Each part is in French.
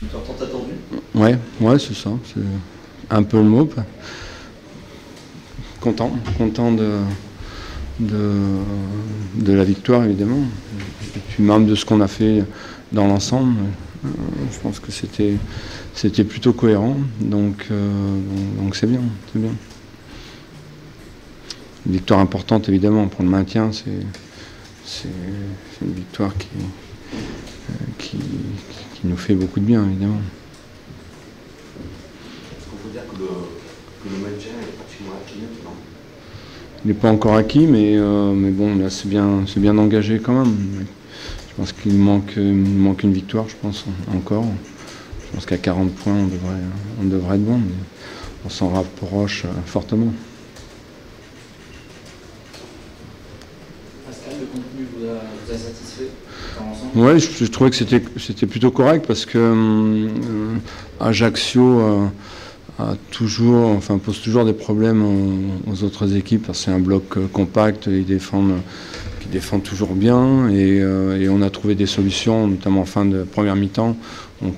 Victoire tant attendue. Ouais, c'est ça. C'est un peu le mot. Content de la victoire, évidemment. Et puis même de ce qu'on a fait dans l'ensemble. Je pense que c'était plutôt cohérent. Donc c'est bien, c'est bien. Une victoire importante, évidemment, pour le maintien. C'est une victoire qui nous fait beaucoup de bien, évidemment. Est-ce qu'on peut dire que le maintien est pratiquement acquis maintenant? Il n'est pas encore acquis, mais bon, là, c'est bien engagé quand même. Je pense qu'il manque une victoire, je pense, encore. Je pense qu'à 40 points, on devrait être bon, mais on s'en rapproche fortement. Pascal, le contenu vous a satisfait dans l'ensemble? Oui, je trouvais que c'était plutôt correct parce que Ajaccio pose toujours des problèmes aux autres équipes. C'est un bloc compact, ils défendent toujours bien et on a trouvé des solutions, notamment en fin de première mi-temps. On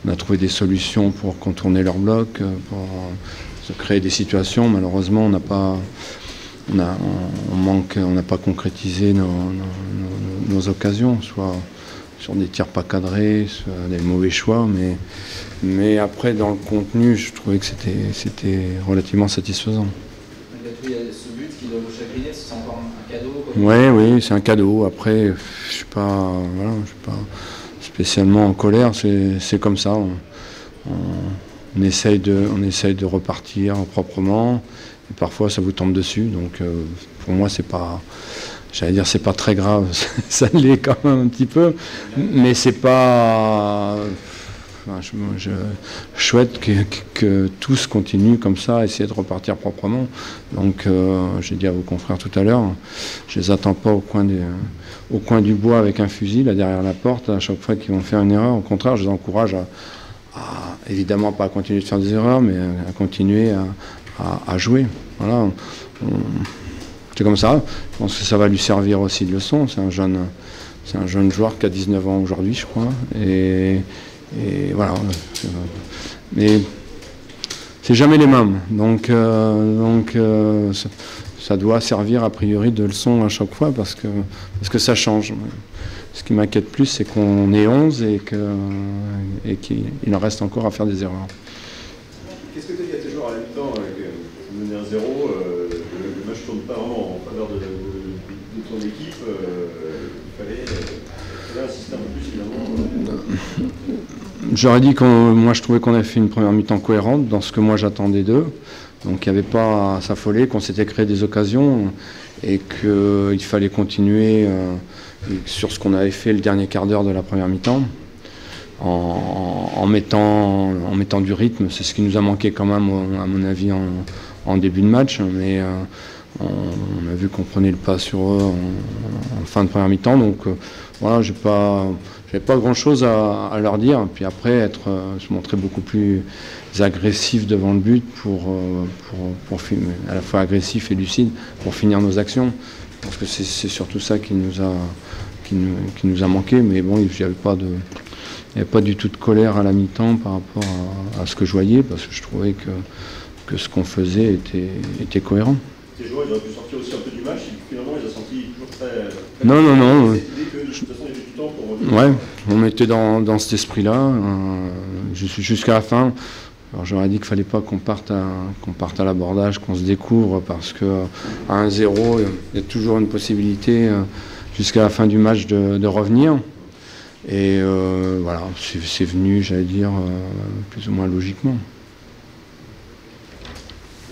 a trouvé des solutions pour contourner leur bloc, pour se créer des situations. Malheureusement, on n'a pas concrétisé nos occasions, soit sur des tirs pas cadrés, soit des mauvais choix, mais après dans le contenu, je trouvais que c'était relativement satisfaisant. Malgré tout, il y a ce but qui doit vous chagriner, c'est encore un cadeau? Oui, c'est un cadeau. Après, je suis pas spécialement en colère, c'est comme ça. On essaye de repartir proprement. Et parfois ça vous tombe dessus, donc pour moi c'est pas très grave, ça l'est quand même un petit peu, mais c'est pas. Je souhaite que tous continuent comme ça, essayer de repartir proprement. Donc j'ai dit à vos confrères tout à l'heure, je les attends pas au coin du bois avec un fusil là derrière la porte à chaque fois qu'ils vont faire une erreur. Au contraire, je les encourage évidemment pas à continuer de faire des erreurs, mais à continuer à jouer. Voilà. C'est comme ça. Je pense que ça va lui servir aussi de leçon. C'est un jeune joueur qui a 19 ans aujourd'hui, je crois. Et voilà. Mais c'est jamais les mêmes. Donc ça doit servir a priori de leçon à chaque fois parce que ça change. Ce qui m'inquiète plus, c'est qu'on est 11 et qu'il en reste encore à faire des erreurs. Qu'est-ce que tu as dit à tes joueurs à la mi-temps, vous menez 1-0, le match ne tourne pas vraiment en faveur de ton équipe, il fallait insister un peu plus finalement. J'aurais dit moi je trouvais qu'on avait fait une première mi-temps cohérente dans ce que moi j'attendais d'eux. Donc il n'y avait pas à s'affoler, qu'on s'était créé des occasions et qu'il fallait continuer sur ce qu'on avait fait le dernier quart d'heure de la première mi-temps. En mettant du rythme, c'est ce qui nous a manqué quand même, à mon avis, en début de match. Mais on a vu qu'on prenait le pas sur eux en fin de première mi-temps. Donc voilà, j'avais pas grand-chose à leur dire. Puis après, se montrer beaucoup plus agressif devant le but pour à la fois agressif et lucide pour finir nos actions. Parce que c'est surtout ça qui nous a manqué. Mais bon, il n'y avait pas du tout de colère à la mi-temps par rapport à ce que je voyais, parce que je trouvais que ce qu'on faisait était cohérent. Tes joueurs, ils auraient pu sortir aussi un peu du match, et finalement, ils ont senti toujours très... Non. Cette idée que de toute façon, il y avait du temps pour... Ouais, on était dans cet esprit-là, jusqu'à la fin. Alors j'aurais dit qu'il ne fallait pas qu'on parte à l'abordage, qu'on se découvre, parce qu'à 1-0, il y a toujours une possibilité jusqu'à la fin du match de revenir. Et voilà, c'est venu, j'allais dire, plus ou moins logiquement.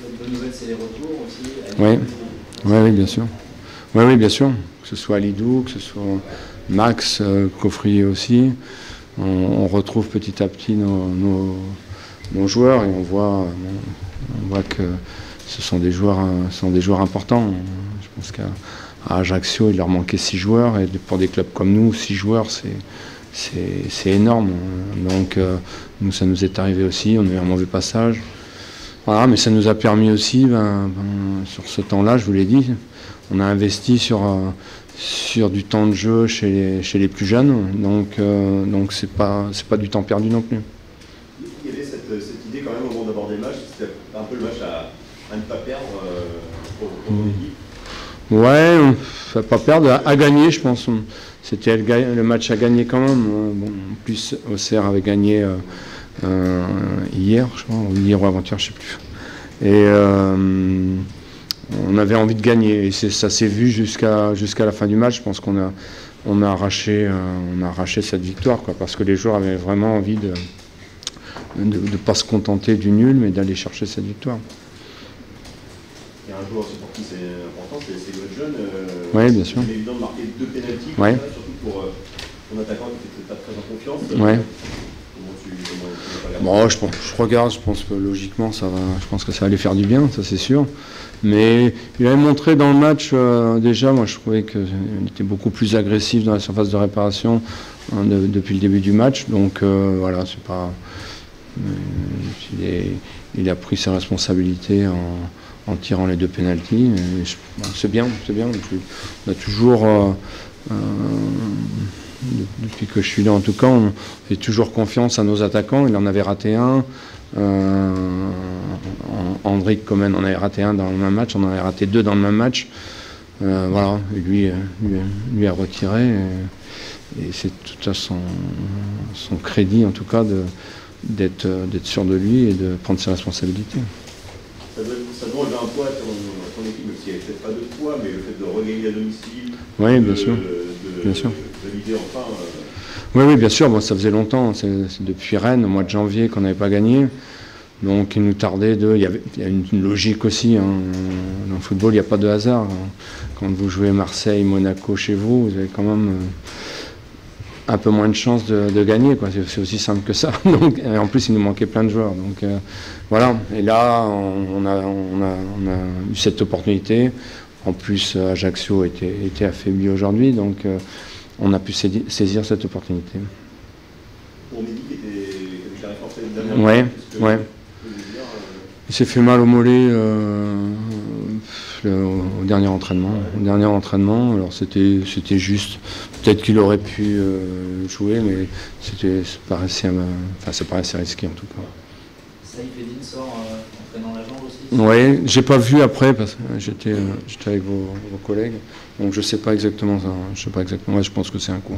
La bonne nouvelle, c'est les retours aussi. Oui, bien sûr. Oui, bien sûr. Que ce soit Lidou, que ce soit Max, Coffrier aussi. On retrouve petit à petit nos joueurs et on voit que ce sont des joueurs importants. Je pense qu'à Ajaccio, il leur manquait 6 joueurs, et pour des clubs comme nous, 6 joueurs, c'est énorme. Donc nous, ça nous est arrivé aussi, on a eu un mauvais passage. Voilà, mais ça nous a permis aussi, sur ce temps-là, je vous l'ai dit, on a investi sur du temps de jeu chez les plus jeunes, donc c'est pas du temps perdu non plus. Il y avait cette idée quand même au moment d'aborder le match, c'était un peu le match à ne pas perdre pour l'équipe. Ouais, à pas perdre, à gagner, je pense. C'était le match à gagner quand même. Bon, en plus, Auxerre avait gagné hier, je crois, ou hier ou avant-hier, je sais plus. Et on avait envie de gagner. Et ça s'est vu jusqu'à la fin du match. Je pense qu'on a arraché cette victoire, quoi, parce que les joueurs avaient vraiment envie de ne pas se contenter du nul, mais d'aller chercher cette victoire. Il y a un joueur aussi pour qui c'est important, c'est Godjon. Oui, bien sûr. C'est évident de marquer 2 pénaltys, ouais. Surtout pour ton attaquant qui n'était pas très en confiance. Ouais. Comment bon, je regarde, je pense que logiquement ça va, je pense que ça allait faire du bien, ça c'est sûr. Mais il avait montré dans le match, déjà, moi je trouvais qu'il était beaucoup plus agressif dans la surface de réparation depuis le début du match. Donc voilà, c'est pas. Il a pris ses responsabilités en tirant les 2 pénaltys. C'est bien, c'est bien. On a toujours, depuis que je suis là en tout cas, on fait toujours confiance à nos attaquants. Il en avait raté un. Andrick Comen en avait raté un dans le même match, on en avait raté 2 dans le même match. Voilà, et lui a retiré. Et c'est tout à son crédit en tout cas d'être sûr de lui et de prendre ses responsabilités. Ça doit enlever un poids à ton équipe, même s'il n'y avait peut-être pas de poids, mais le fait de regagner à domicile, oui, bien sûr. Bien sûr. De valider enfin. Oui, bien sûr, bon, ça faisait longtemps, c'est depuis Rennes, au mois de janvier, qu'on n'avait pas gagné. Donc il nous tardait il y a une logique aussi, hein. Dans le football, il n'y a pas de hasard, hein. Quand vous jouez Marseille, Monaco chez vous, vous avez quand même un peu moins de chances de gagner, quoi. C'est aussi simple que ça. Donc, et en plus, il nous manquait plein de joueurs. Donc voilà. Et là, on a eu cette opportunité. En plus, Ajaccio était affaibli aujourd'hui, donc on a pu saisir cette opportunité. Pour Mehdi qui avait renforcé le dernier match, ouais. Il s'est fait mal au mollet au dernier entraînement. Au dernier entraînement, alors c'était juste. Peut-être qu'il aurait pu jouer, mais ça paraissait risqué en tout cas. Saïf Eddine sort en entraînant la jambe aussi. Oui, j'ai pas vu après parce que j'étais avec vos collègues, donc je sais pas exactement ça. Je sais pas exactement. Ouais, je pense que c'est un coup.